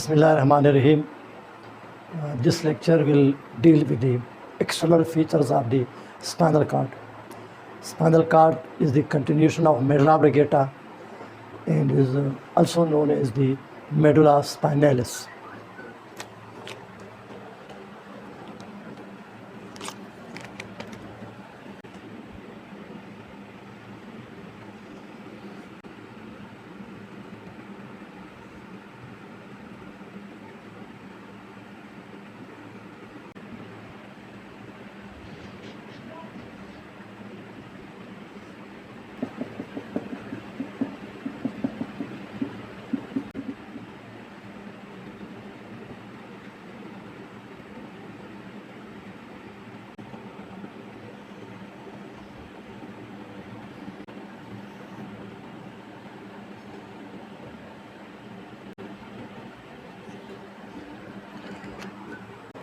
Bismillahirrahmanirrahim. This lecture will deal with the external features of the spinal cord. Spinal cord is the continuation of medulla oblongata and is also known as the medulla spinalis.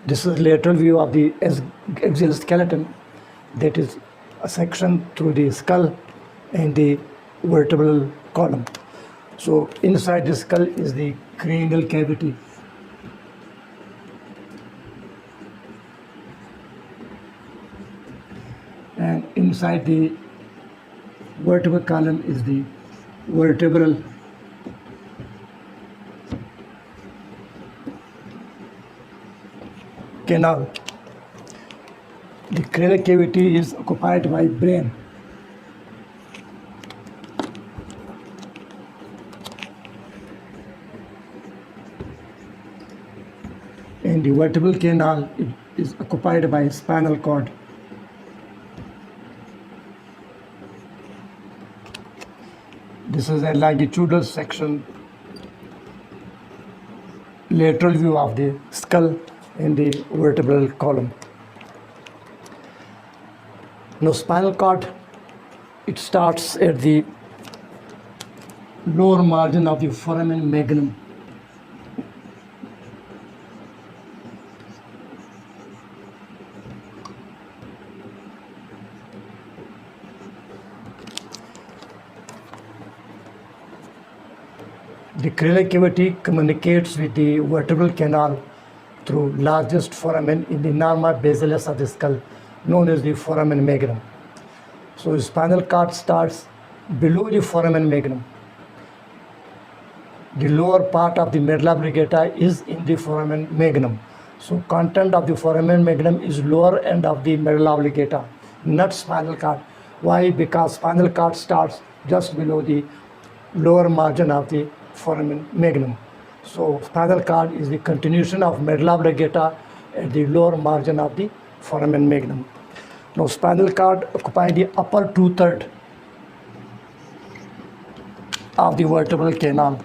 This is a lateral view of the axial skeleton, that is a section through the skull and the vertebral column. So inside the skull is the cranial cavity. And inside the vertebral column is the vertebral canal. The cranial cavity is occupied by brain. And the vertebral canal is occupied by spinal cord. This is a longitudinal section, lateral view of the skull in the vertebral column. Now spinal cord, it starts at the lower margin of the foramen magnum. The cranial cavity communicates with the vertebral canal through largest foramen in the norma basilis of the skull, known as the foramen magnum. So the spinal cord starts below the foramen magnum. The lower part of the medulla oblongata is in the foramen magnum. So content of the foramen magnum is lower end of the medulla oblongata, not spinal cord. Why? Because spinal cord starts just below the lower margin of the foramen magnum. So spinal cord is the continuation of medulla oblongata at the lower margin of the foramen magnum. Now spinal cord occupies the upper two-thirds of the vertebral canal.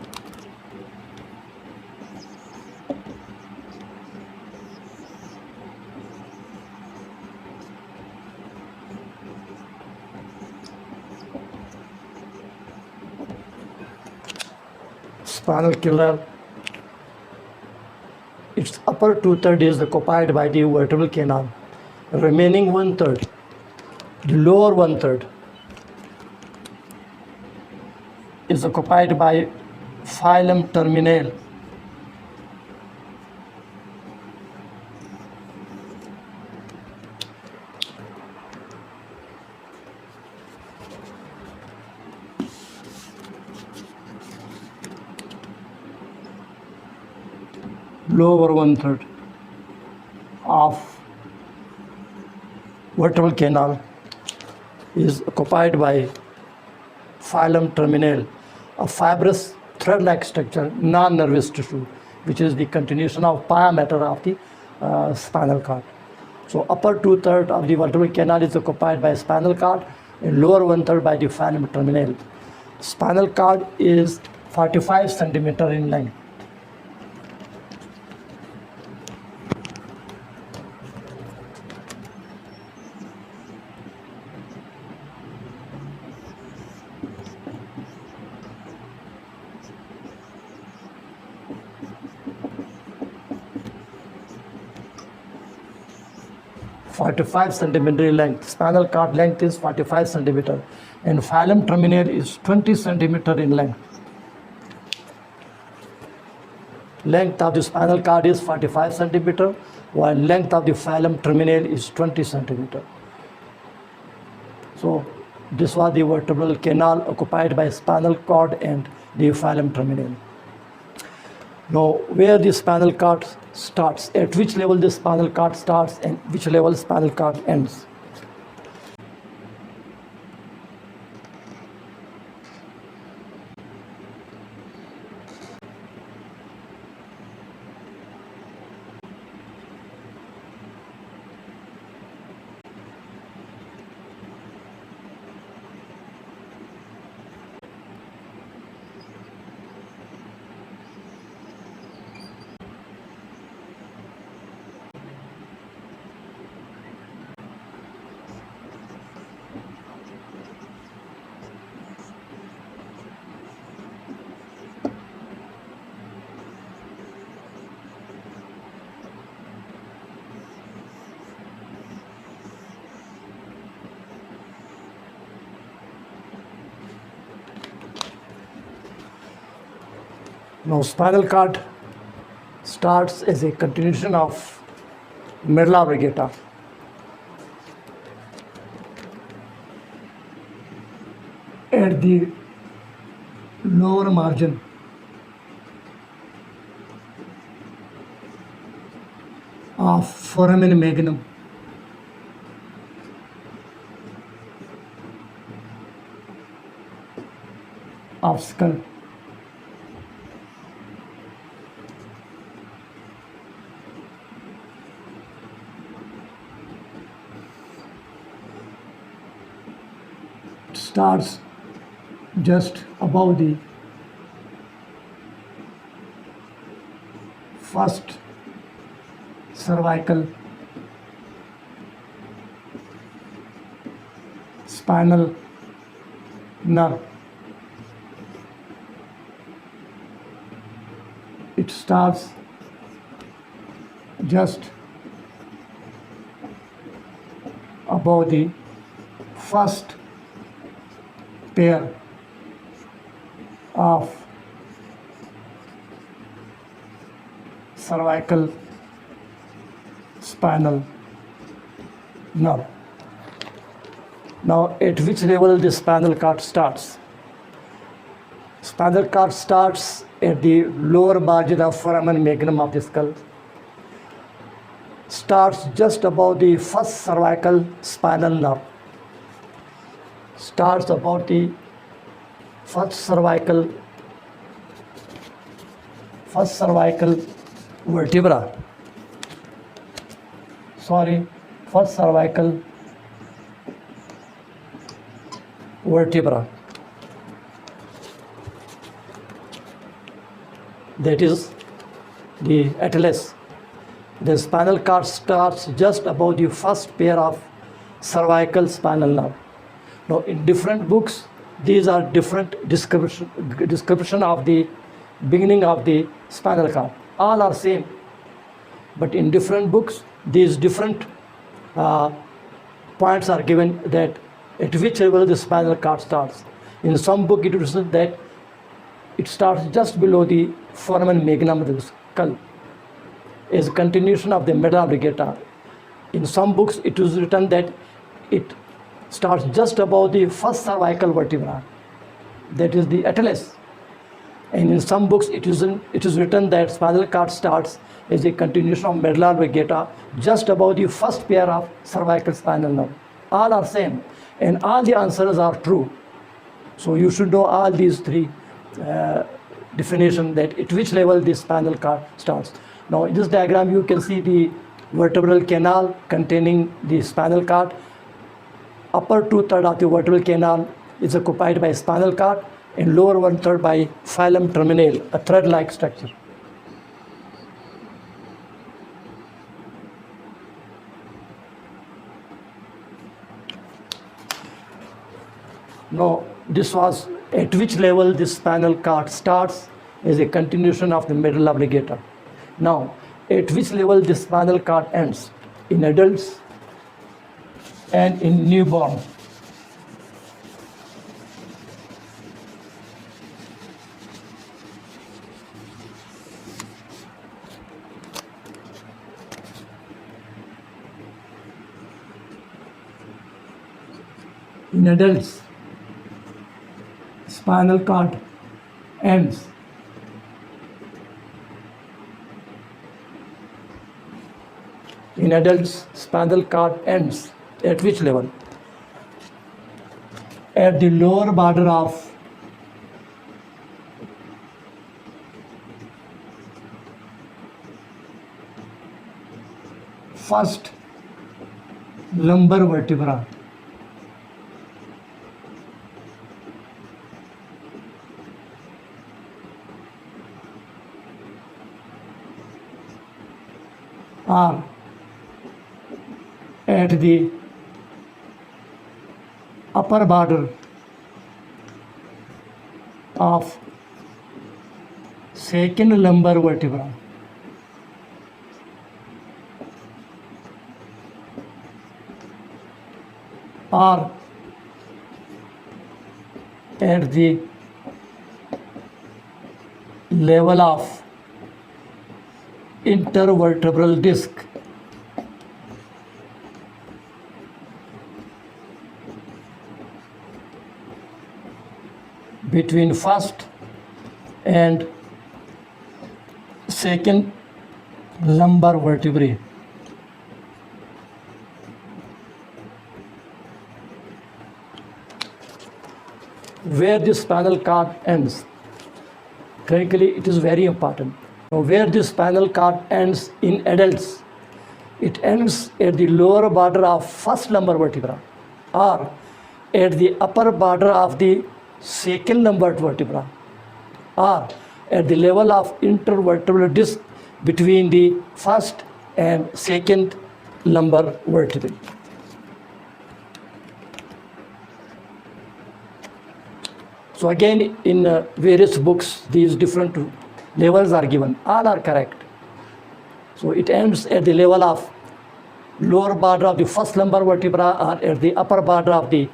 Spinal canal, its upper two-thirds is occupied by the vertebral canal. Remaining one-third, the lower one-third, is occupied by Filum terminale. Lower one-third of vertebral canal is occupied by Filum terminale, a fibrous thread-like structure, non-nervous tissue, which is the continuation of pia mater of the spinal cord. So upper two-thirds of the vertebral canal is occupied by spinal cord and lower one-third by the Filum terminale. Spinal cord is 45 centimeter in length. .45 centimeter in length. Spinal cord length is 45 centimeter and Filum terminale is 20 centimeter in length. Length of the spinal cord is 45 centimeter, while length of the filum terminale is 20 centimeter. So this was the vertebral canal occupied by spinal cord and the filum terminale. Now, where the spinal cord starts, at which level the spinal cord starts and which level spinal cord ends. Now, spinal cord starts as a continuation of medulla oblongata. At the lower margin of foramen magnum of skull. Starts just above the first cervical spinal nerve. It starts just above the first pair of cervical spinal nerve. Now, at which level the spinal cord starts? Spinal cord starts at the lower margin of foramen magnum of the skull. Starts just above the first cervical spinal nerve. Starts about the first cervical vertebra. First cervical vertebra. That is the atlas. The spinal cord starts just above the first pair of cervical spinal nerve. Now, in different books, these are different description of the beginning of the spinal cord. All are same, but in different books, these different points are given that at which level the spinal cord starts. In some book, it is written that it starts just below the foramen magnum of the skull, as a continuation of the medulla oblongata. In some books, it is written that it starts just above the first cervical vertebra, that is the atlas. And in some books, it is written that spinal cord starts as a continuation of medulla oblongata just above the first pair of cervical spinal nerve. All are same, and all the answers are true. So you should know all these three definitions, that at which level the spinal cord starts. Now, in this diagram, you can see the vertebral canal containing the spinal cord. Upper 2/3 of the vertebral canal is occupied by spinal cord, and lower 1/3 by filum terminale, a thread-like structure. Now, this was at which level the spinal cord starts as a continuation of the medulla oblongata. Now, at which level the spinal cord ends? In adults and in newborn. In adults, spinal cord ends at which level? At the lower border of first lumbar vertebra. Or at the upper border of second lumbar vertebra. Or at the level of intervertebral disc. Between first and second lumbar vertebrae. Where the spinal cord ends, clinically it is very important. Now, where the spinal cord ends in adults, it ends at the lower border of first lumbar vertebra or at the upper border of the second lumbar vertebra or at the level of intervertebral disc between the first and second lumbar vertebrae. So again, in various books, these different levels are given. All are correct. So it ends at the level of lower border of the first lumbar vertebra or at the upper border of the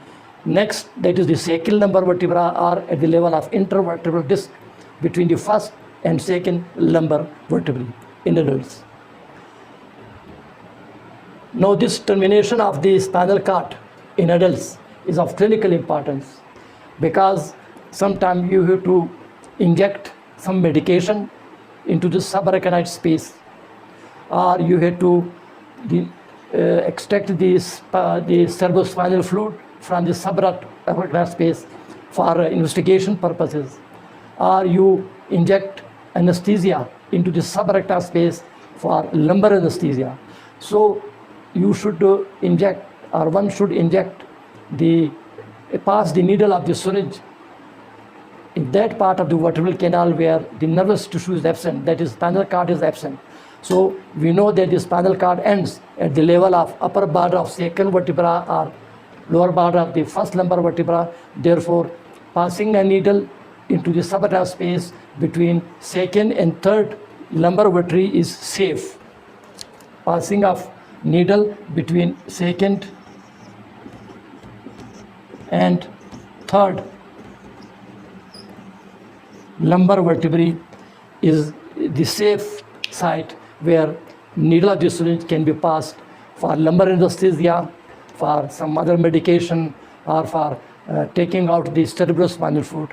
next, that is the second lumbar vertebra, or at the level of intervertebral disc between the first and second lumbar vertebrae in adults. Now this termination of the spinal cord in adults is of clinical importance because sometimes you have to inject some medication into the subarachnoid space, or you have to extract the cerebrospinal fluid from the subarachnoid space for investigation purposes, or you inject anesthesia into the subarachnoid space for lumbar anesthesia. So you should inject, or one should inject pass the needle of the syringe in that part of the vertebral canal where the nervous tissue is absent, that is spinal cord is absent. So we know that the spinal cord ends at the level of upper border of second vertebra or lower border of the first lumbar vertebra. Therefore, passing a needle into the subarachnoid space between second and third lumbar vertebrae is safe. Passing of needle between second and third lumbar vertebrae is the safe site where needle of the syringe can be passed for lumbar anesthesia, for some other medication, or for taking out the cerebrospinal fluid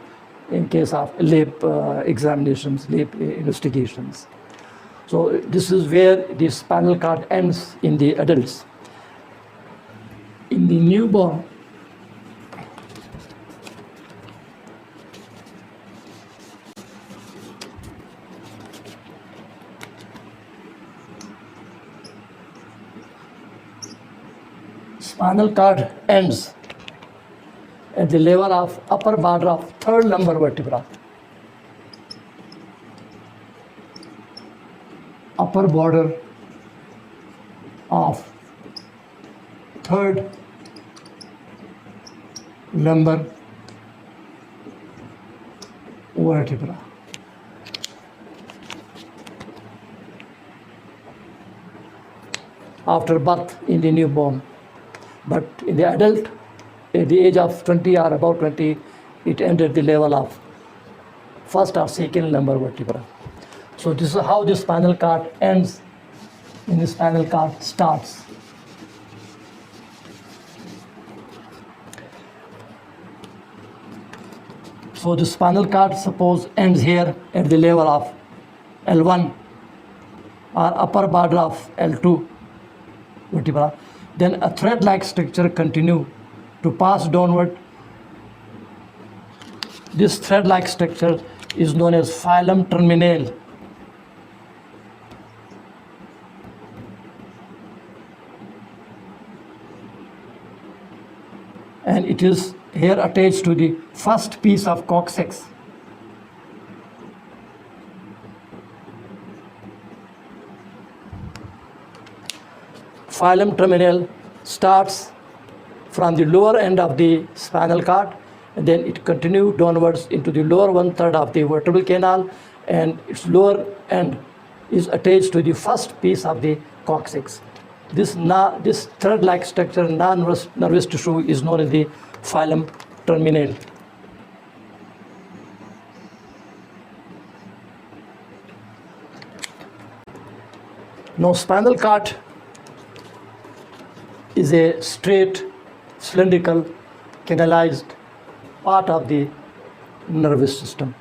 in case of lab examinations, lab investigations. So this is where the spinal cord ends in the adults. In the newborn, spinal cord ends at the level of upper border of third lumbar vertebra. Upper border of third lumbar vertebra. After birth in the newborn. But in the adult, at the age of 20 or about 20, it entered the level of first or second lumbar vertebra. So this is how the spinal cord ends and the spinal cord starts. So the spinal cord suppose ends here at the level of L1 or upper border of L2 vertebra. Then a thread-like structure continue to pass downward. This thread-like structure is known as Filum terminale. And it is here attached to the first piece of coccyx. Filum terminale starts from the lower end of the spinal cord, and then it continues downwards into the lower one-third of the vertebral canal, and its lower end is attached to the first piece of the coccyx. This thread-like structure, non-nervous tissue, is known as the filum terminale. Now, spinal cord is a straight, cylindrical, canalized part of the nervous system.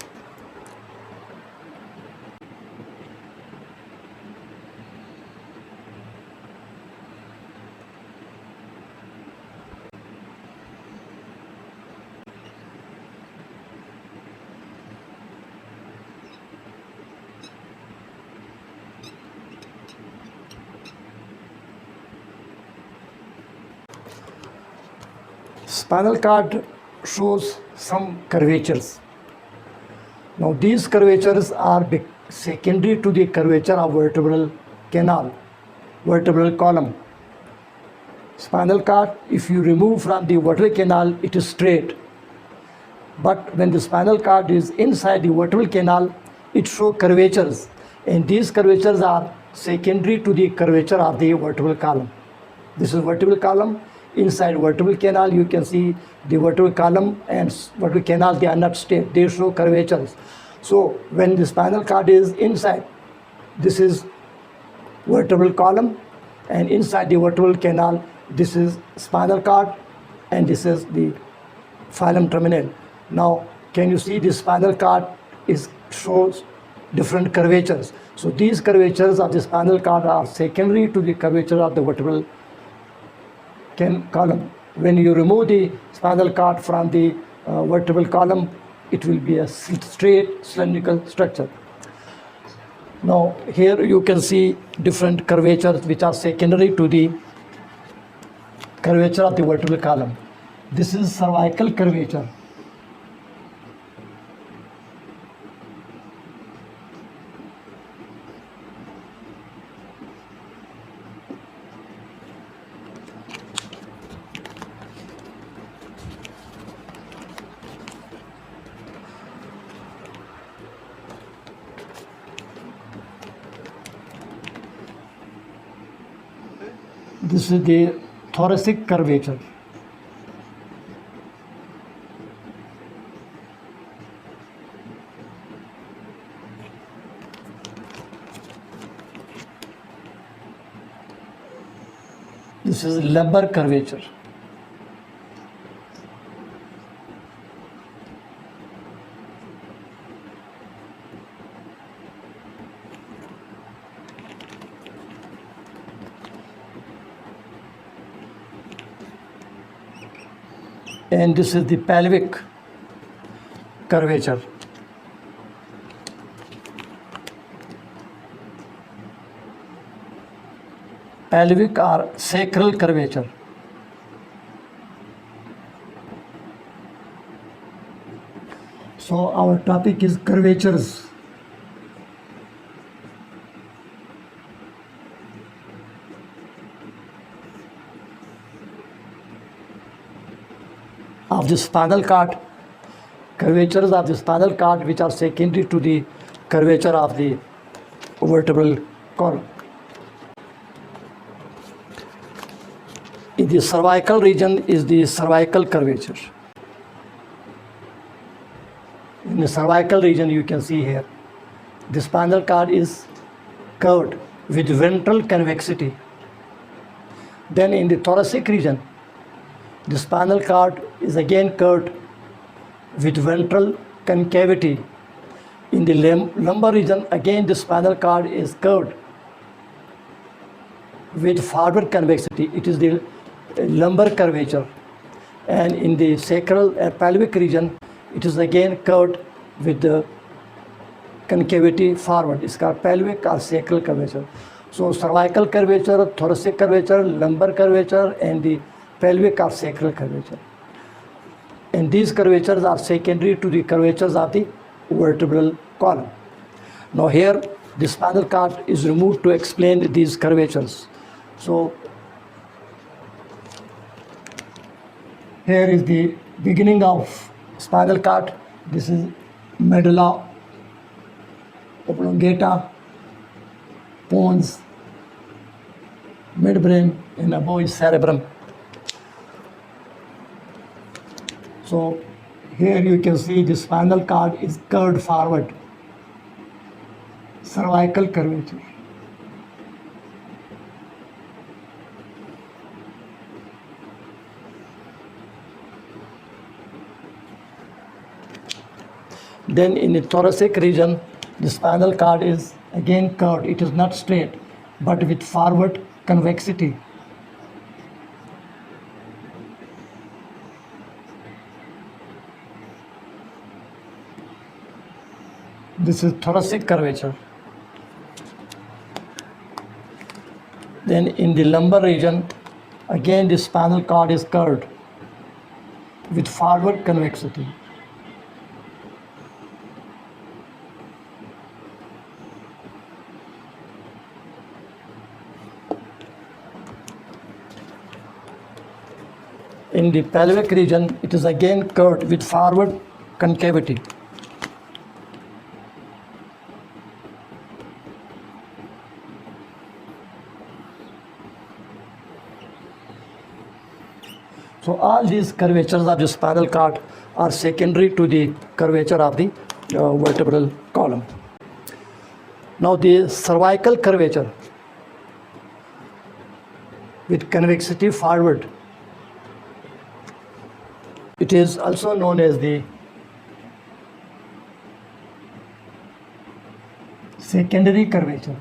Spinal cord shows some curvatures. Now these curvatures are secondary to the curvature of vertebral canal, vertebral column. Spinal cord, if you remove from the vertebral canal, it is straight. But when the spinal cord is inside the vertebral canal, it shows curvatures. And these curvatures are secondary to the curvature of the vertebral column. This is vertebral column. Inside vertebral canal, you can see the vertebral column and vertebral canal, they are not straight, they show curvatures. So when the spinal cord is inside, this is vertebral column, and inside the vertebral canal, this is spinal cord, and this is the filum terminale. Now, can you see the spinal cord shows different curvatures. So these curvatures of the spinal cord are secondary to the curvature of the vertebral column. When you remove the spinal cord from the vertebral column, it will be a straight cylindrical structure. Now here you can see different curvatures which are secondary to the curvature of the vertebral column. This is cervical curvature. This is the thoracic curvature. This is lumbar curvature. And this is the pelvic curvature. Pelvic or sacral curvature. So our topic is curvatures. Of the spinal cord, curvatures of the spinal cord which are secondary to the curvature of the vertebral column. In the cervical region is the cervical curvature. In the cervical region, you can see here, the spinal cord is curved with ventral convexity. Then in the thoracic region, the spinal cord is again curved with ventral concavity. In the lumbar region, again the spinal cord is curved with forward convexity. It is the lumbar curvature. And in the sacral pelvic region, it is again curved with the concavity forward. It's called pelvic or sacral curvature. So cervical curvature, thoracic curvature, lumbar curvature, and the pelvic or sacral curvature. And these curvatures are secondary to the curvatures of the vertebral column. Now here the spinal cord is removed to explain these curvatures. So here is the beginning of spinal cord. This is medulla oblongata, pons, midbrain, and above is cerebrum. So here you can see the spinal cord is curved forward, cervical curvature. Then in the thoracic region, the spinal cord is again curved. It is not straight, but with forward convexity. This is thoracic curvature. Then in the lumbar region, again the spinal cord is curved with forward convexity. In the pelvic region, it is again curved with forward concavity. So all these curvatures of the spinal cord are secondary to the curvature of the vertebral column. Now the cervical curvature with convexity forward, it is also known as the secondary curvature.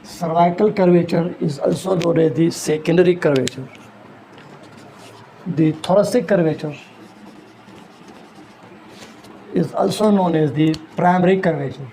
Cervical curvature is also known as the secondary curvature. The thoracic curvature is also known as the primary curvature.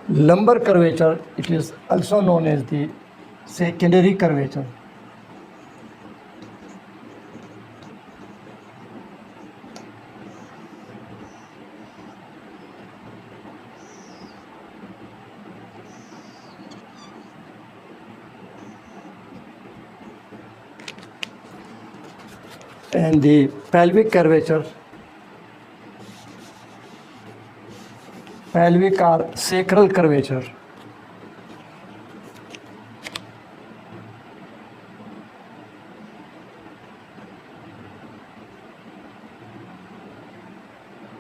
Lumbar curvature, it is also known as the secondary curvature. And the pelvic curvature, pelvic or sacral curvature.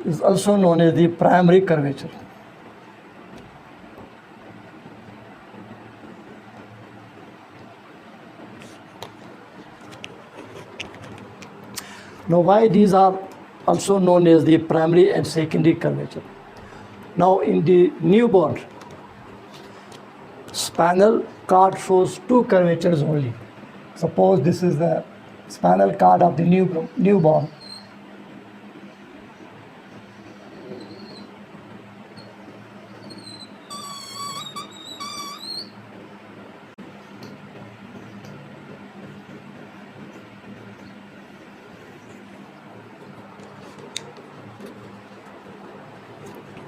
Is also known as the primary curvature. Now why these are also known as the primary and secondary curvature? Now in the newborn, spinal cord shows two curvatures only. Suppose this is the spinal cord of the newborn.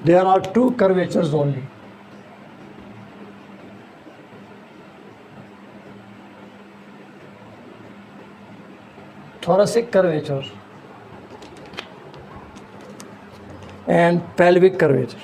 There are two curvatures only. thoracic curvature and pelvic curvature.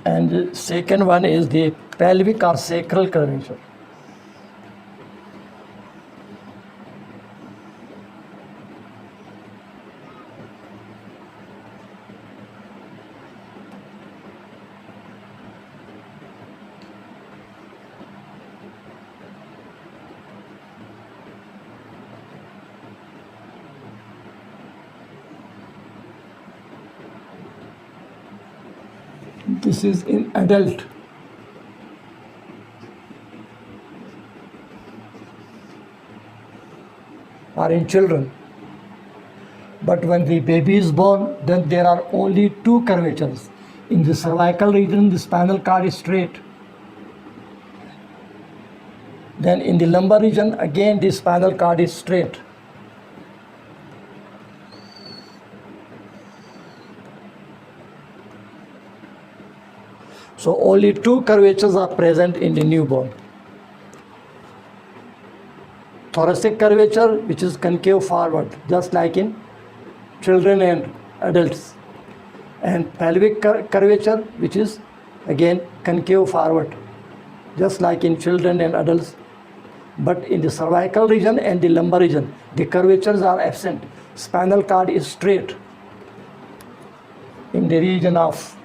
And the second one is the pelvic or sacral curvature. This is in adult. Or in children. But when the baby is born, then there are only two curvatures. In the cervical region, the spinal cord is straight. Then in the lumbar region, again the spinal cord is straight. So only two curvatures are present in the newborn. Thoracic curvature, which is concave forward, just like in children and adults. And pelvic curvature, which is again concave forward, just like in children and adults. But in the cervical region and the lumbar region, the curvatures are absent. Spinal cord is straight in the region of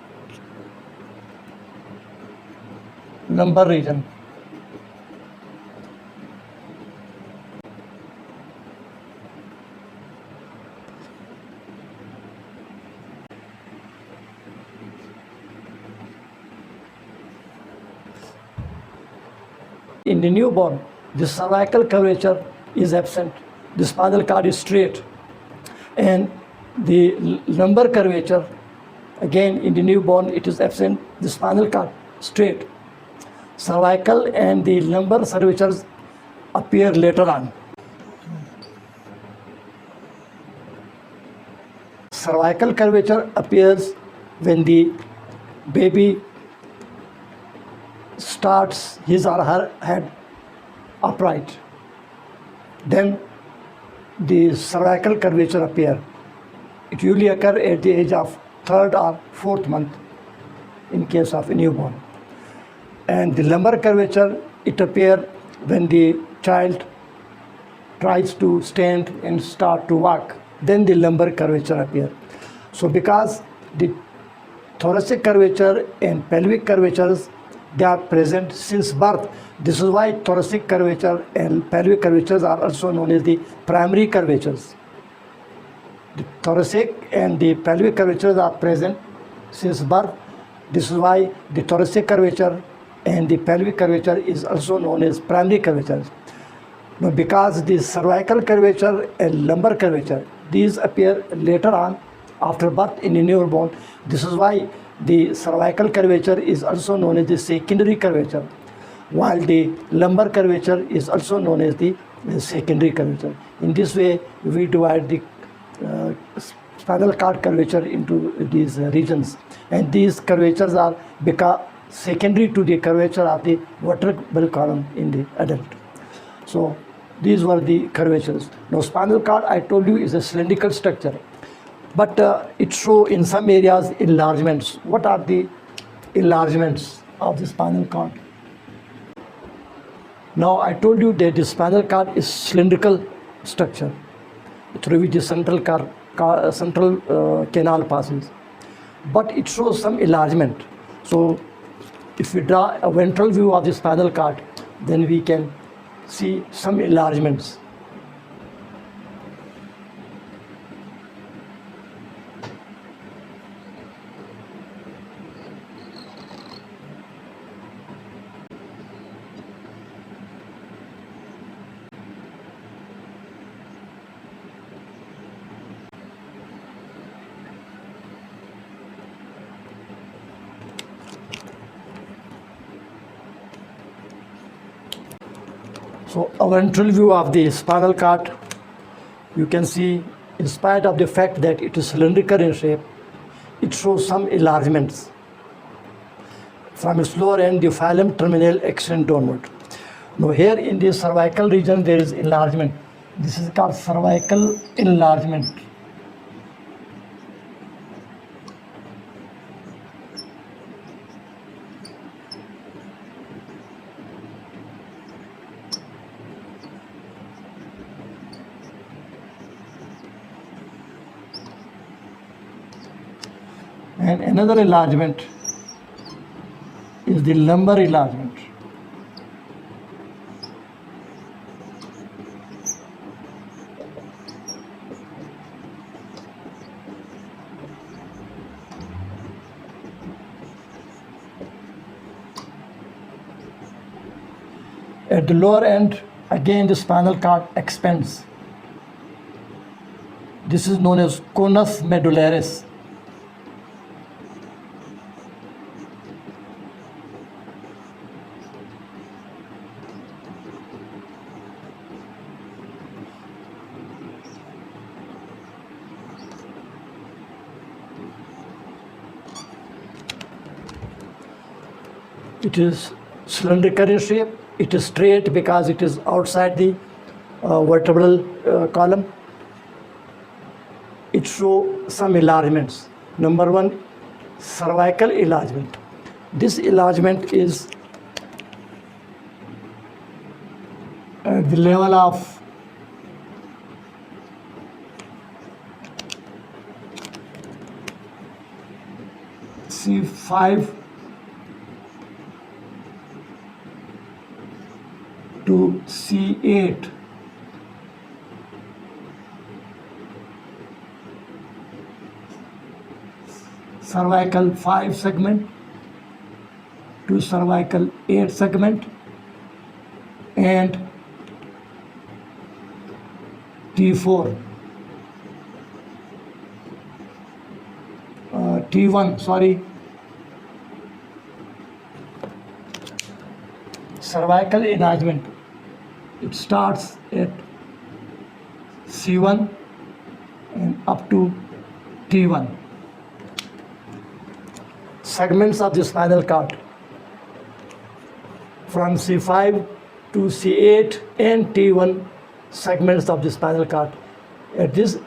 lumbar region. In the newborn, the cervical curvature is absent. The spinal cord is straight. And the lumbar curvature, again in the newborn, it is absent. The spinal cord straight. Cervical and the lumbar curvatures appear later on. Cervical curvature appears when the baby starts his or her head upright. Then the cervical curvature appear. It usually occurs at the age of 3rd or 4th month in case of a newborn. And the lumbar curvature, it appears when the child tries to stand and start to walk. Then the lumbar curvature appears. So because the thoracic curvature and pelvic curvatures, they are present since birth. This is why thoracic curvature and pelvic curvatures are also known as the primary curvatures. The thoracic and the pelvic curvatures are present since birth. This is why the thoracic curvature and the pelvic curvature is also known as primary curvatures. Now, because the cervical curvature and lumbar curvature, these appear later on after birth in a newborn. This is why the cervical curvature is also known as the secondary curvature, while the lumbar curvature is also known as the secondary curvature. In this way, we divide the spinal cord curvature into these regions, and these curvatures are secondary to the curvature of the vertebral column in the adult. So these were the curvatures. Now, spinal cord, I told you, is a cylindrical structure, but it shows in some areas enlargements. What are the enlargements of the spinal cord? Now, I told you that the spinal cord is cylindrical structure through which the central canal passes, but it shows some enlargement. So if we draw a ventral view of the spinal cord, then we can see some enlargements. So a ventral view of the spinal cord, you can see in spite of the fact that it is cylindrical in shape, it shows some enlargements. From its lower end, the filum terminale extend downward. Now here in the cervical region, there is enlargement. This is called cervical enlargement. And another enlargement is the lumbar enlargement. At the lower end, again the spinal cord expands. This is known as conus medullaris. It is cylindrical in shape. It is straight because it is outside the vertebral column. It shows some enlargements. Number one, cervical enlargement. This enlargement is at the level of C5 to C8. Cervical 5 segment to cervical 8 segment, and T4, T1, sorry, cervical enlargement. It starts at C1 and up to T1. Segments of the spinal cord from C5 to C8 and T1 segments of the spinal cord. At this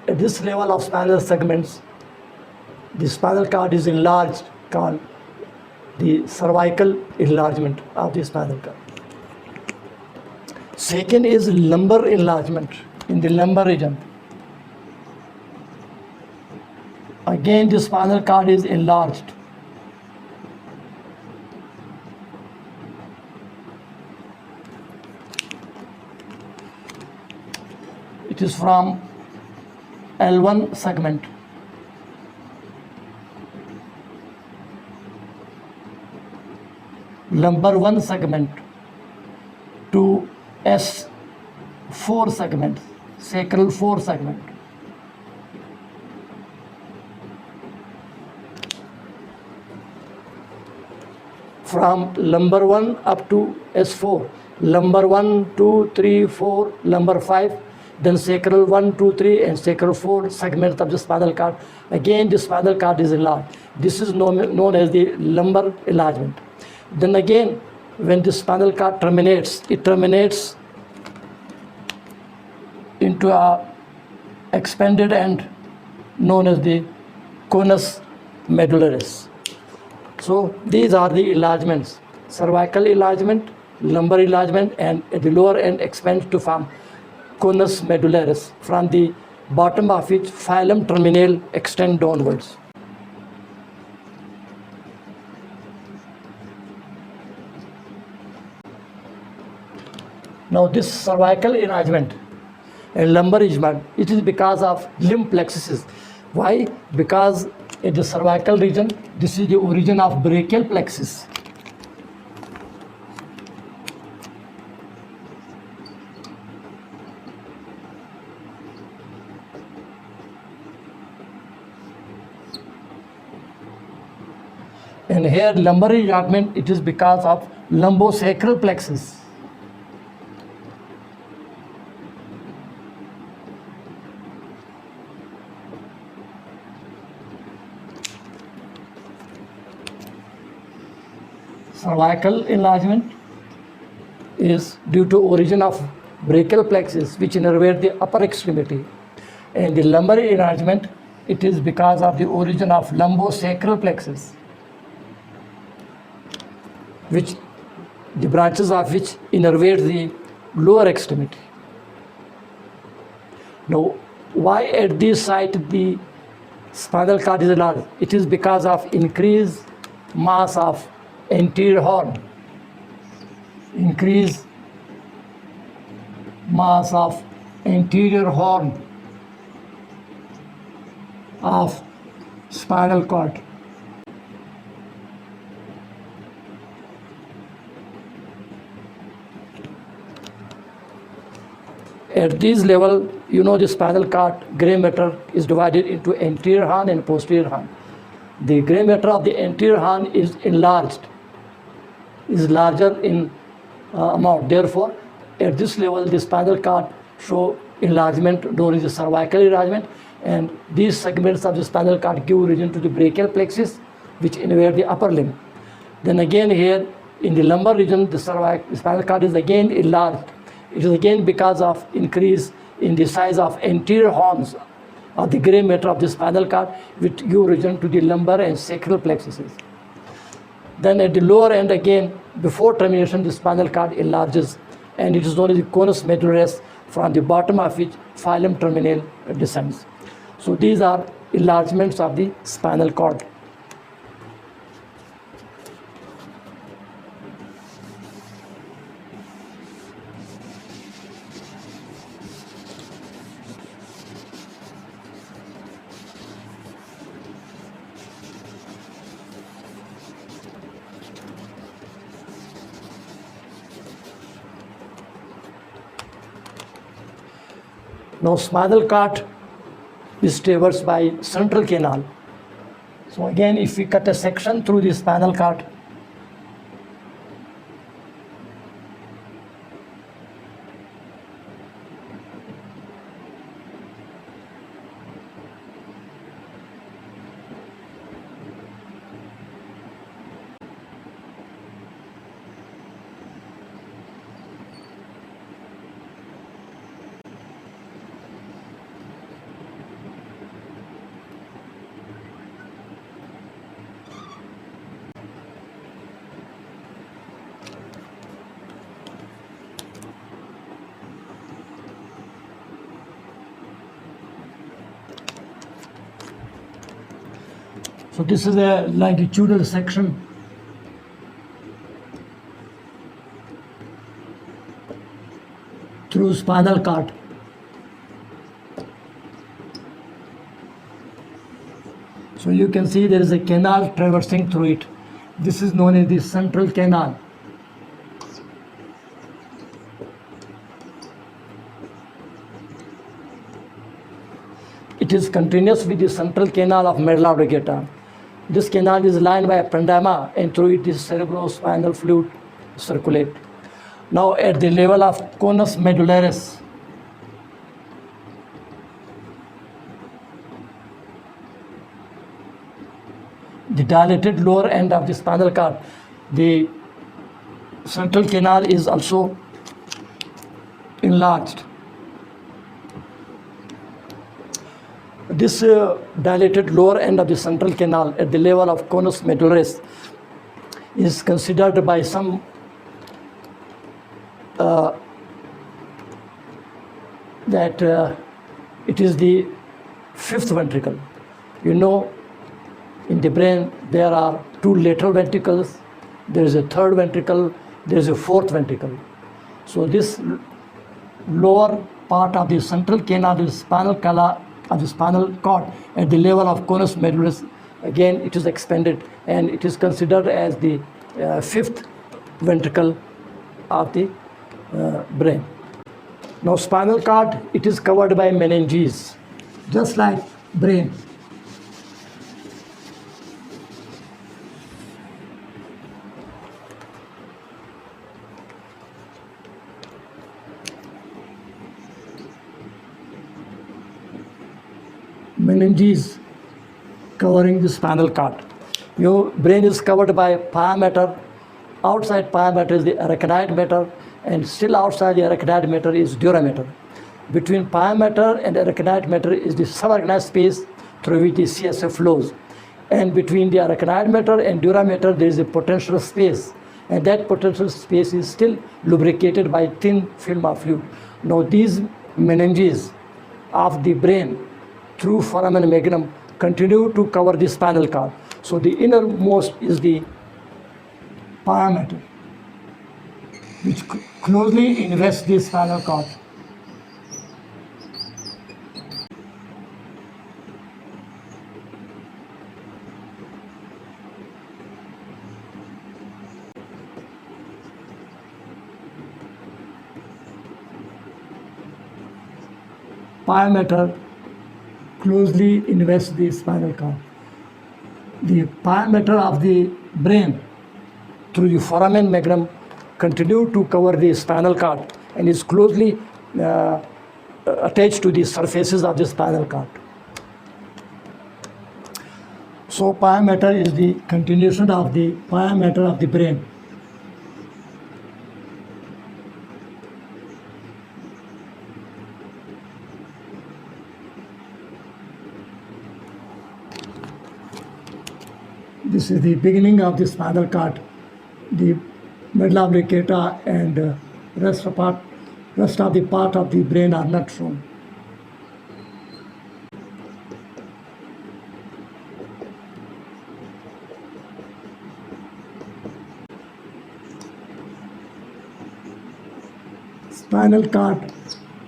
level of spinal segments, the spinal cord is enlarged, called the cervical enlargement of the spinal cord. Second is lumbar enlargement in the lumbar region. Again, the spinal cord is enlarged. It is from L1 segment lumbar 1 segment to S4 segment, sacral 4 segment. From lumbar 1 up to S4, lumbar 1, 2, 3, 4, lumbar 5, then sacral 1, 2, 3 and sacral 4 segments of the spinal cord. Again, the spinal cord is enlarged. This is known as the lumbar enlargement. Then again, when the spinal cord terminates, it terminates into a expanded end known as the conus medullaris. So these are the enlargements: cervical enlargement, lumbar enlargement, and at the lower end expands to form conus medullaris, from the bottom of which filum terminale extend downwards. Now this cervical enlargement and lumbar enlargement, it is because of limb plexuses. Why? Because in the cervical region, this is the origin of brachial plexus. And here lumbar enlargement, it is because of lumbosacral plexus. cervical enlargement is due to origin of brachial plexus which innervate the upper extremity, and the lumbar enlargement, it is because of the origin of lumbosacral plexus, which the branches of which innervate the lower extremity. Now, why at this site the spinal cord is enlarged? It is because of increased mass of anterior horn, increased mass of anterior horn of spinal cord. At this level, you know the spinal cord gray matter is divided into anterior horn and posterior horn. The gray matter of the anterior horn is enlarged, is larger in amount. Therefore, at this level, the spinal cord show enlargement known as the cervical enlargement, and these segments of the spinal cord give origin to the brachial plexus, which innervate the upper limb. Then again here in the lumbar region, the spinal cord is again enlarged. It is again because of increase in the size of anterior horns of the gray matter of the spinal cord, which give origin to the lumbar and sacral plexuses. Then at the lower end again, before termination, the spinal cord enlarges, and it is known as the conus medullaris, from the bottom of which Filum terminale descends. So these are enlargements of the spinal cord. Now, spinal cord is traversed by central canal. So again, if we cut a section through the spinal cord, so this is a longitudinal section through spinal cord. So you can see there is a canal traversing through it. This is known as the central canal. It is continuous with the central canal of medulla oblongata. This canal is lined by a pendama, and through it the cerebrospinal fluid circulate. Now at the level of conus medullaris, the dilated lower end of the spinal cord, the central canal is also enlarged. This dilated lower end of the central canal at the level of conus medullaris is considered by some that it is the fifth ventricle. You know, in the brain there are two lateral ventricles, there is a third ventricle, there is a fourth ventricle. So this lower part of the central canal is spinal canal of the spinal cord at the level of conus medullaris. Again, it is expanded, and it is considered as the fifth ventricle of the brain. Now, spinal cord, it is covered by meninges, just like brain. Meninges covering the spinal cord. Your brain is covered by pia mater outside pia mater is the arachnoid mater, and still outside the arachnoid mater is dura mater. Between pia mater and arachnoid mater is the subarachnoid space through which the CSF flows. And between the arachnoid mater and dura mater, there is a potential space. And that potential space is still lubricated by thin film of fluid. Now these meninges of the brain through foramen magnum continue to cover the spinal cord. So the innermost is the pia mater, which closely invests the spinal cord. Pia mater closely invests the spinal cord. The pia mater of the brain through the foramen magnum continue to cover the spinal cord and is closely attached to the surfaces of the spinal cord. So pia mater is the continuation of the pia mater of the brain. This is the beginning of the spinal cord. The medulla oblongata and rest of the part of the brain are not shown. Spinal cord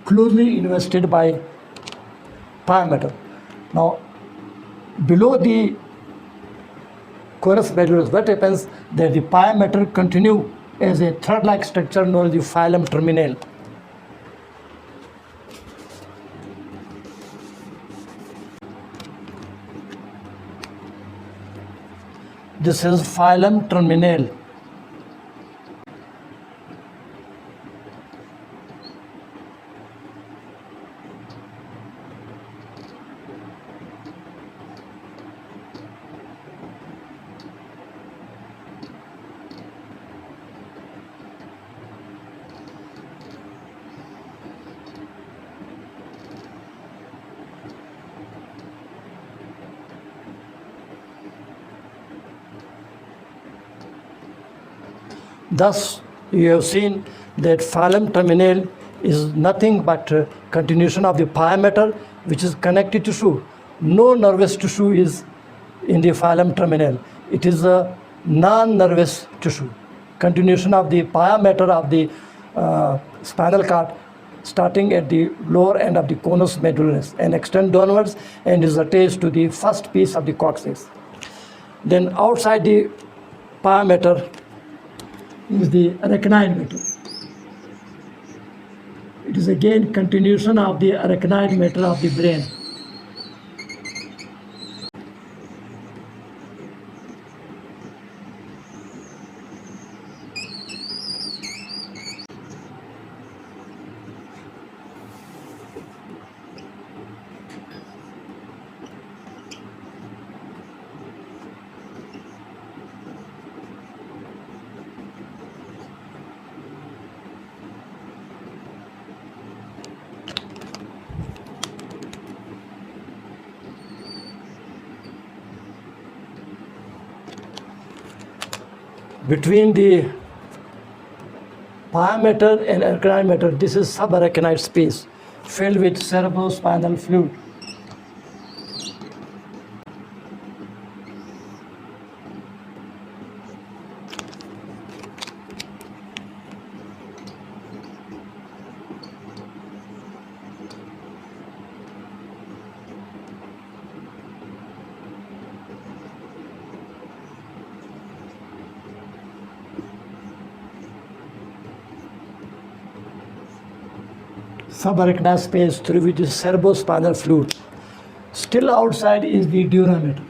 closely invested by pia mater. Now, below the conus medullaris, what happens that the pia mater continue as a thread-like structure known as the Filum terminale. This is Filum terminale. Thus, you have seen that Filum terminale is nothing but a continuation of the pia mater, which is connected tissue. No nervous tissue is in the Filum terminale. It is a non-nervous tissue. Continuation of the pia mater of the spinal cord, starting at the lower end of the conus medullaris and extend downwards and is attached to the first piece of the coccyx. Then outside the pia mater is the arachnoid mater. It is again continuation of the arachnoid mater of the brain. Between the pia mater and arachnoid mater, this is subarachnoid space filled with cerebrospinal fluid. Subarachnoid space through which is cerebrospinal fluid. Still outside is the dura mater.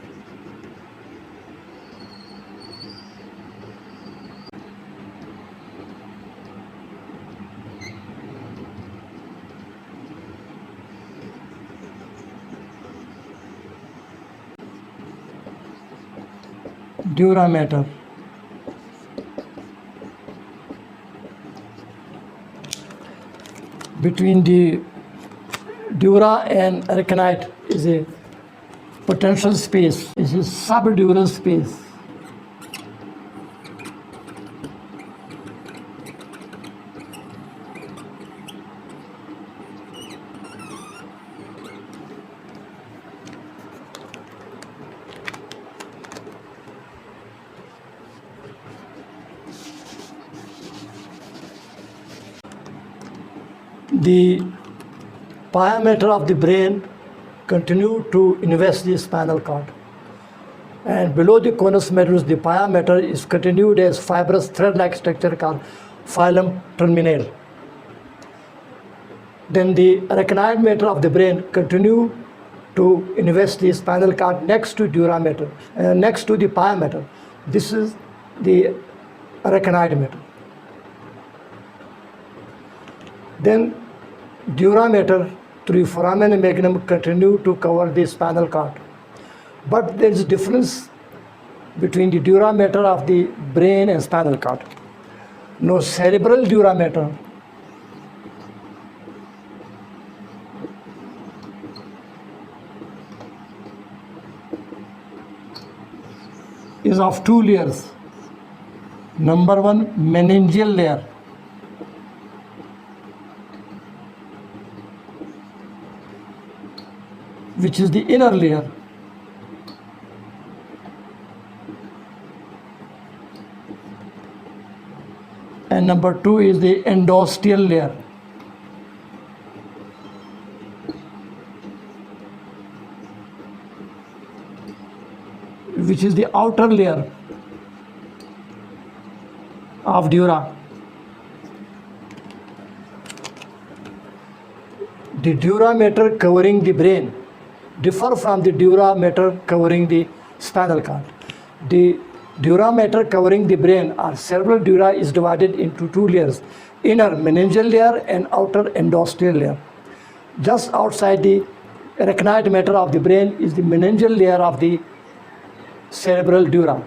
Dura mater. between the dura and arachnoid is a potential space. This is subdural space. The diameter of the brain continue to invest the spinal cord, and below the conus medullaris the diameter is continued as fibrous thread-like structure called Filum terminale. Then the arachnoid matter of the brain continue to invest the spinal cord next to dura matter, next to the diameter. This is the arachnoid matter. Then dura matter through foramen magnum continue to cover the spinal cord. But there is a difference between the dura matter of the brain and spinal cord. No cerebral dura matter is of two layers. Number one, meningeal layer. Which is the inner layer. And number two is the endosteal layer. Which is the outer layer of dura. The dura matter covering the brain differ from the dura matter covering the spinal cord. The dura matter covering the brain or cerebral dura is divided into two layers, inner meningeal layer and outer endosteal layer. Just outside the arachnoid matter of the brain is the meningeal layer of the cerebral dura.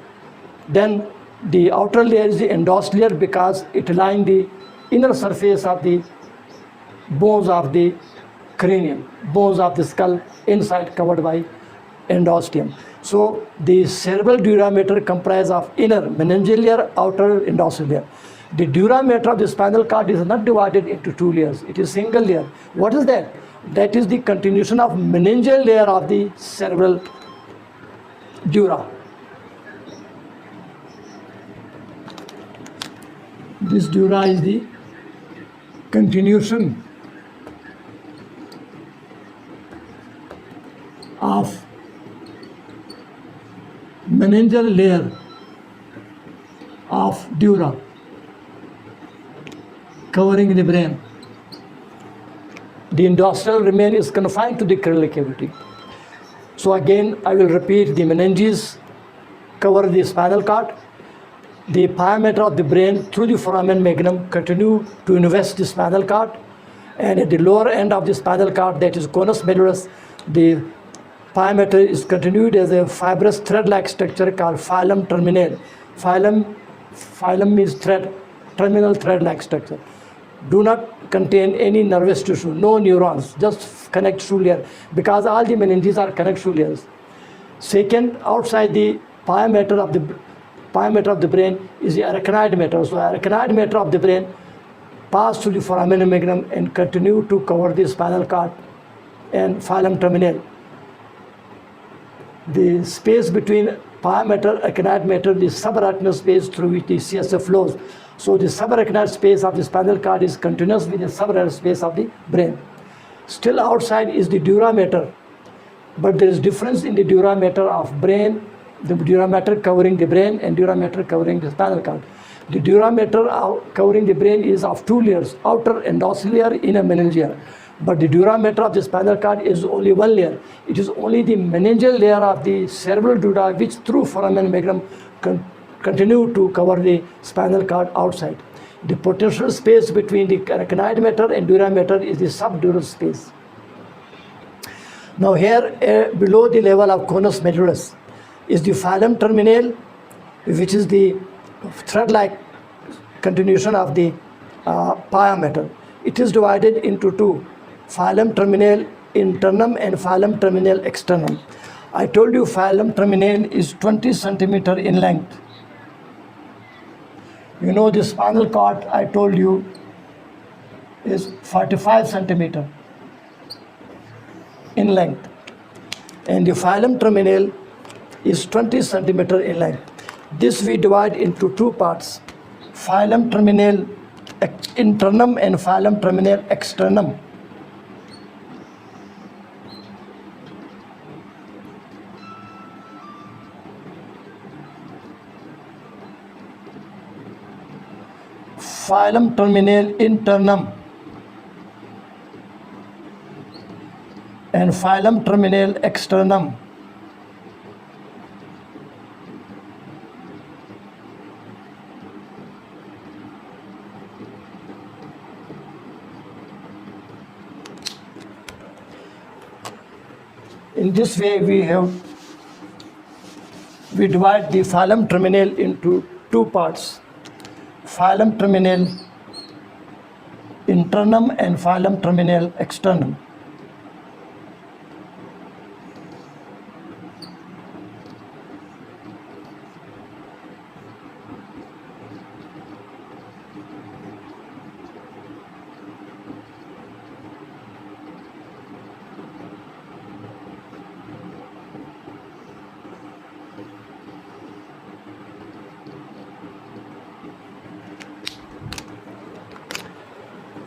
Then the outer layer is the endosteal layer because it lines the inner surface of the bones of the cranium, bones of the skull inside covered by endosteum. So the cerebral dura matter comprise of inner meningeal layer, outer endosteal layer. The dura matter of the spinal cord is not divided into two layers, it is single layer. What is that? That is the continuation of meningeal layer of the cerebral dura. This dura is the continuation of meningeal layer of dura covering the brain. The endosteal remain is confined to the cranial cavity. So again, I will repeat: the meninges cover the spinal cord. The diameter of the brain through the foramen magnum continue to invest the spinal cord, and at the lower end of the spinal cord, that is conus medullaris, the diameter is continued as a fibrous thread-like structure called Filum terminale. Filum means thread, terminal thread-like structure. Do not contain any nervous tissue, no neurons, just connective layer, because all the meninges are connective layers. Second, outside the diameter of the brain is the arachnoid matter. So arachnoid matter of the brain pass through the foramen magnum and continue to cover the spinal cord and Filum terminale. The space between diameter, arachnoid matter, the subarachnoid space through which the CSF flows. So the subarachnoid space of the spinal cord is continuous with the subarachnoid space of the brain. Still outside is the dura matter, but there is difference in the dura matter of brain, the dura matter covering the brain and dura matter covering the spinal cord. The dura matter covering the brain is of two layers, outer endosteal layer, inner meningeal layer. But the dura matter of the spinal cord is only one layer. It is only the meningeal layer of the cerebral dura which through foramen magnum continue to cover the spinal cord outside. The potential space between the arachnoid matter and dura matter is the subdural space. Now here below the level of conus medullaris is the Filum terminale, which is the thread-like continuation of the diameter. It is divided into two, filum terminale internum and filum terminale externum. I told you filum terminale is 20 centimeter in length. You know the spinal cord I told you is 45 centimeter in length, and the filum terminale is 20 centimeter in length. This we divide into two parts, filum terminale internum and filum terminale externum. Filum terminale internum and filum terminale externum. In this way we divide the filum terminale into two parts, filum terminale internum and filum terminale externum.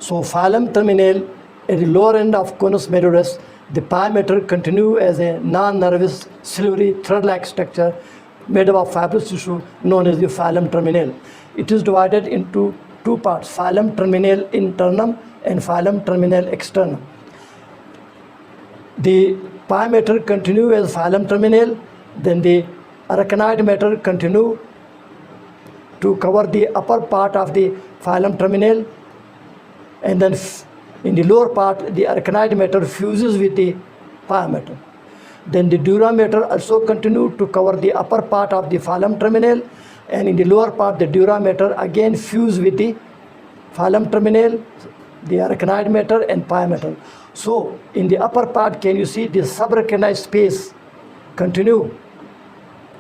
So filum terminale at the lower end of conus medullaris, the pyometer continue as a non-nervous silvery thread-like structure made up of fibrous tissue known as the filum terminale. It is divided into two parts, filum terminale internum and filum terminale externum. The pyometer continue as filum terminale, then the arachnoid matter continue to cover the upper part of the filum terminale, and then in the lower part the arachnoid matter fuses with the pyometer. Then the dura matter also continue to cover the upper part of the filum terminale, and in the lower part the dura matter again fuse with the filum terminale, the arachnoid matter and pyometer. So in the upper part, can you see the subarachnoid space continue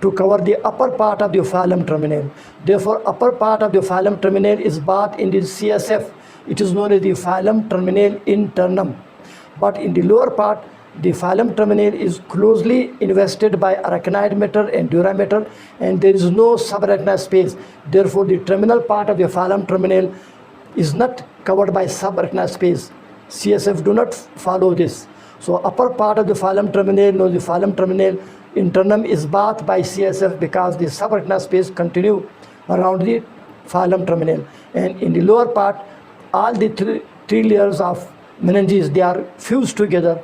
to cover the upper part of the filum terminale. Therefore upper part of the filum terminale is bathed in the CSF. It is known as the filum terminale internum. But in the lower part, the filum terminale is closely invested by arachnoid matter and dura matter, and there is no subarachnoid space. Therefore the terminal part of the filum terminale is not covered by subarachnoid space. CSF do not follow this. So upper part of the filum terminale, known as the filum terminale internum, is bathed by CSF because the subarachnoid space continue around the filum terminale. And in the lower part, all the three layers of meninges, they are fused together,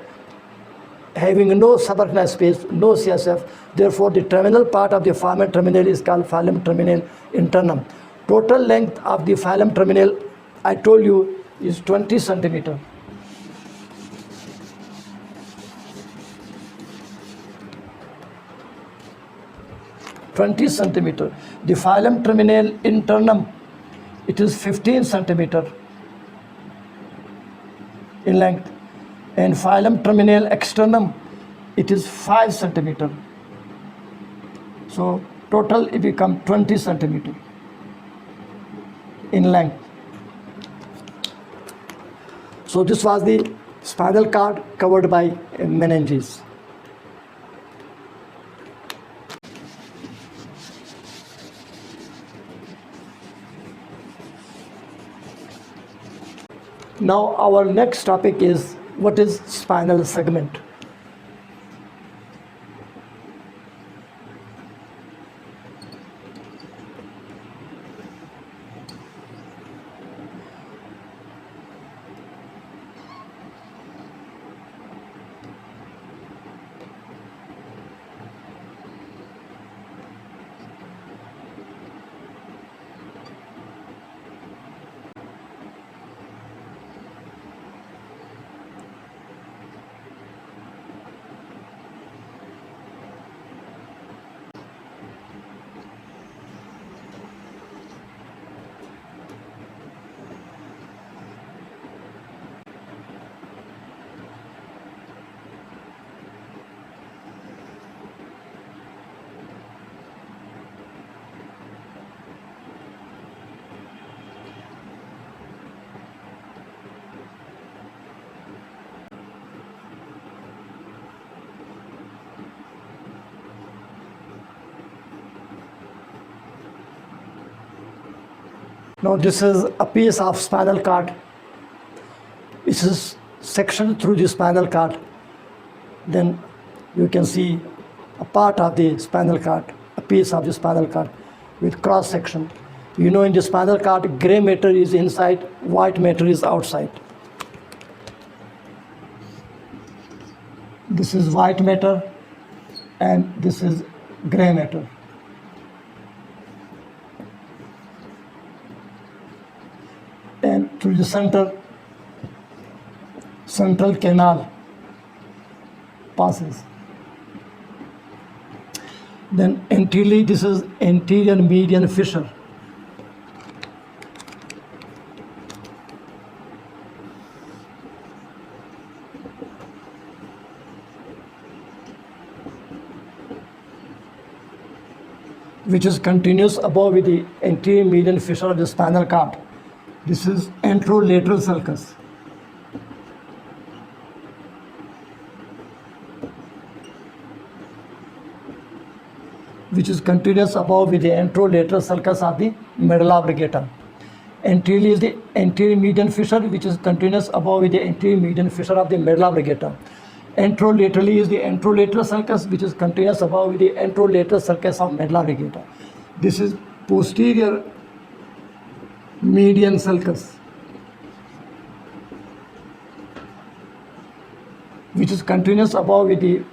having no subarachnoid space, no CSF. Therefore the terminal part of the filum terminale is called filum terminale internum. Total length of the filum terminale, I told you, is 20 centimeter. The filum terminale internum, it is 15 centimeter in length, and filum terminale externum, it is 5 centimeter. So total it become 20 centimeter in length. So this was the spinal cord covered by meninges. Now our next topic is, what is spinal segment? Now this is a piece of spinal cord. This is sectioned through the spinal cord. Then you can see a part of the spinal cord, a piece of the spinal cord with cross section. You know, in the spinal cord, gray matter is inside, white matter is outside. This is white matter and this is gray matter. And through the central canal passes. Then anteriorly, this is anterior median fissure. Which is continuous above with the anterior median fissure of the spinal cord. This is anterolateral sulcus. Which is continuous above with the anterolateral sulcus of the medulla oblongata. Anteriorly is the anterior median fissure, which is continuous above with the anterior median fissure of the medulla oblongata. Anterolaterally is the anterolateral sulcus, which is continuous above with the anterolateral sulcus of medulla oblongata. This is posterior median sulcus, which is continuous above with the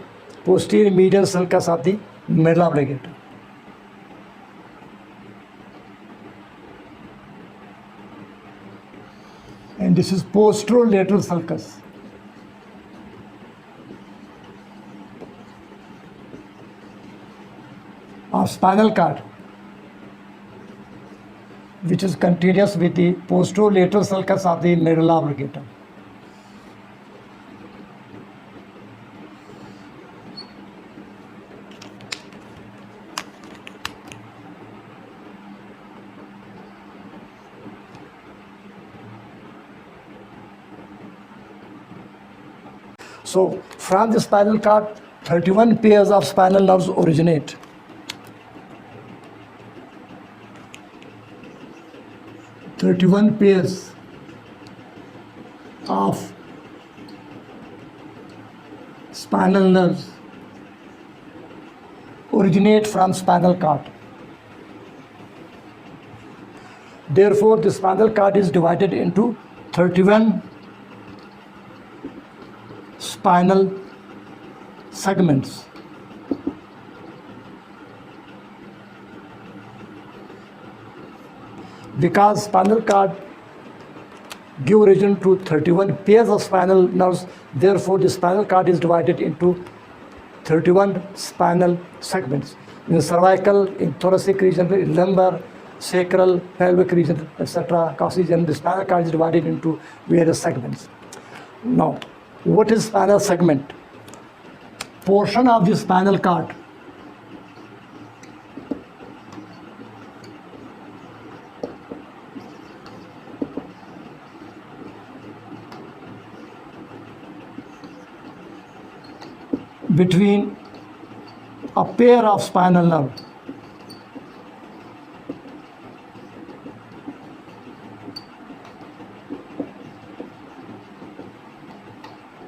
posterior median sulcus of the medulla oblongata. And this is posterolateral sulcus. Of spinal cord, which is continuous with the posterolateral sulcus of the medulla oblongata. So, from the spinal cord, 31 pairs of spinal nerves originate. Pairs of spinal nerves originate from spinal cord. Therefore, the spinal cord is divided into 31 spinal segments. Because spinal cord give origin to 31 pairs of spinal nerves, therefore the spinal cord is divided into 31 spinal segments. In cervical, in thoracic region, in lumbar, sacral, pelvic region, etc. Caucasian, the spinal cord is divided into various segments. Now, what is spinal segment? Portion of the spinal cord between a pair of spinal nerve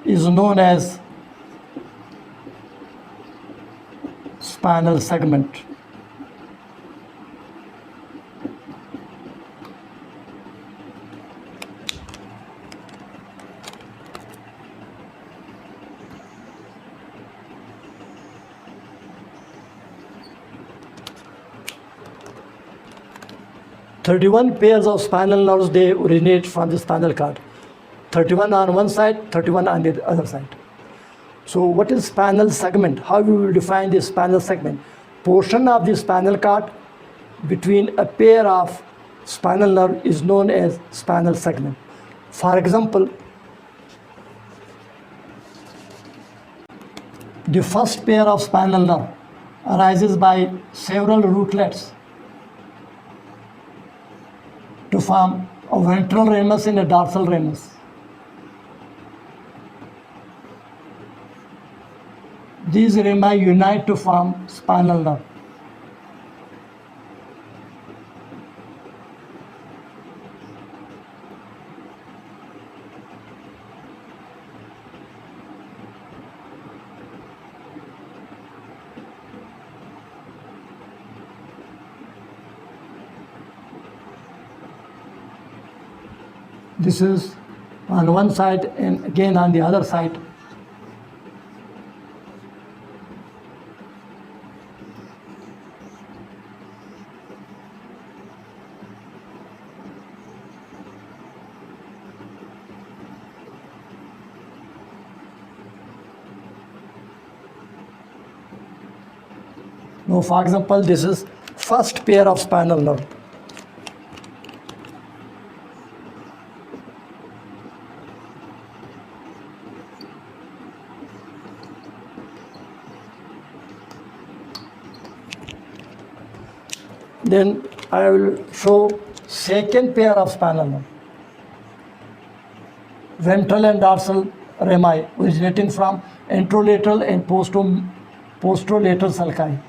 is known as spinal segment. Thirty-one pairs of spinal nerves, they originate from the spinal cord. 31 on one side, 31 on the other side. So what is spinal segment? How we will define the spinal segment? Portion of the spinal cord between a pair of spinal nerve is known as spinal segment. For example, the first pair of spinal nerve arises by several rootlets to form a ventral ramus and a dorsal ramus. These rami unite to form spinal nerve. This is on one side and again on the other side. Now, for example, this is first pair of spinal nerve. Then I will show second pair of spinal nerve. Ventral and dorsal rami originating from anterolateral and posterolateral sulci.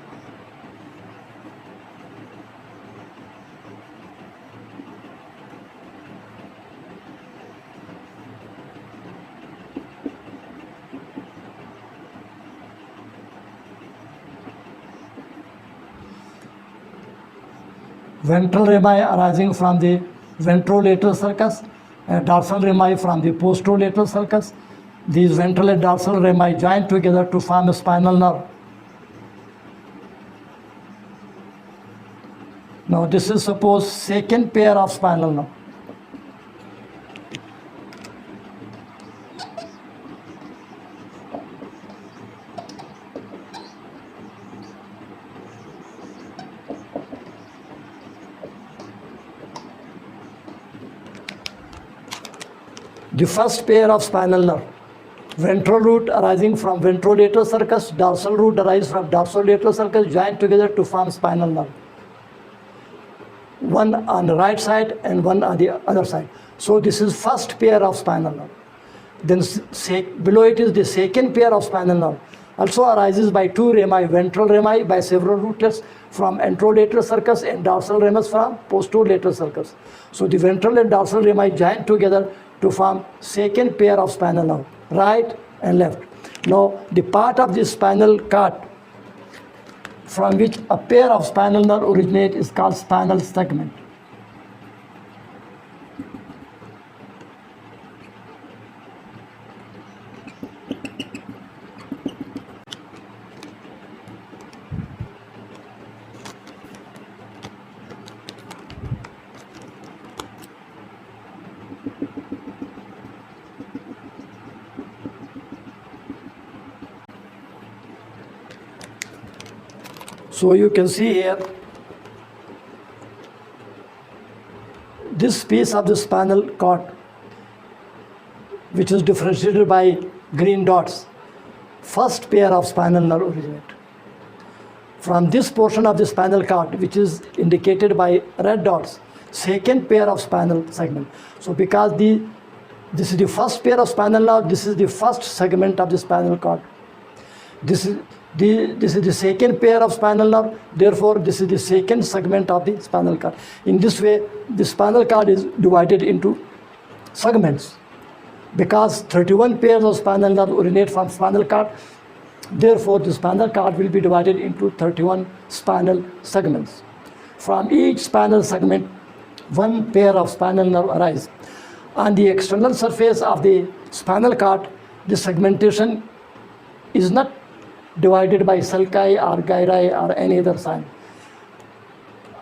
Ventral rami arising from the ventrolateral sulcus, and dorsal rami from the posterolateral sulcus. These ventral and dorsal rami join together to form a spinal nerve. Now this is suppose second pair of spinal nerve. The first pair of spinal nerve, ventral root arising from ventrolateral sulcus, dorsal root arises from dorsolateral sulcus, joined together to form spinal nerve. One on the right side and one on the other side. So this is first pair of spinal nerve. Then below it is the second pair of spinal nerve. Also arises by two rami, ventral rami by several rootlets from anterolateral sulcus and dorsal ramus from posterolateral sulcus. So the ventral and dorsal rami join together to form second pair of spinal nerve, right and left. Now the part of the spinal cord from which a pair of spinal nerve originate is called spinal segment. So you can see here, this piece of the spinal cord, which is differentiated by green dots, first pair of spinal nerve originate. From this portion of the spinal cord, which is indicated by red dots, second pair of spinal segment. So because this is the first pair of spinal nerve, this is the first segment of the spinal cord. This is the second pair of spinal nerve, therefore this is the second segment of the spinal cord. In this way, the spinal cord is divided into segments. Because 31 pairs of spinal nerve originate from spinal cord, therefore the spinal cord will be divided into 31 spinal segments. From each spinal segment, one pair of spinal nerve arise. On the external surface of the spinal cord, the segmentation is not divided by sulci or gyri or any other sign.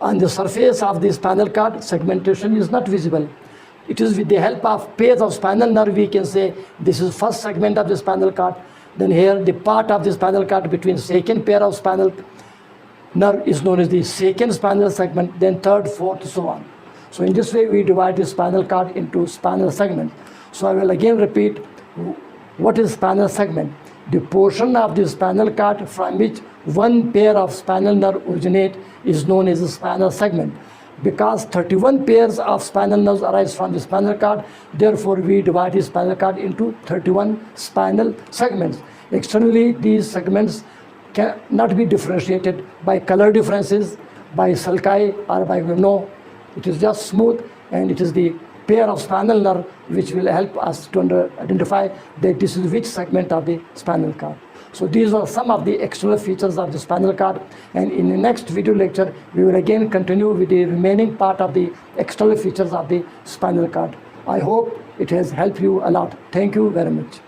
On the surface of the spinal cord, segmentation is not visible. It is with the help of pairs of spinal nerve we can say this is first segment of the spinal cord. Then here the part of the spinal cord between second pair of spinal nerve is known as the second spinal segment, then third, fourth, so on. So in this way we divide the spinal cord into spinal segments. So I will again repeat, what is spinal segment? The portion of the spinal cord from which one pair of spinal nerve originate is known as a spinal segment. Because 31 pairs of spinal nerves arise from the spinal cord, therefore we divide the spinal cord into 31 spinal segments. Externally, these segments cannot be differentiated by color differences, by sulci or by no. It is just smooth, and it is the pair of spinal nerve which will help us to identify that this is which segment of the spinal cord. So these are some of the external features of the spinal cord, and in the next video lecture we will again continue with the remaining part of the external features of the spinal cord. I hope it has helped you a lot. Thank you very much.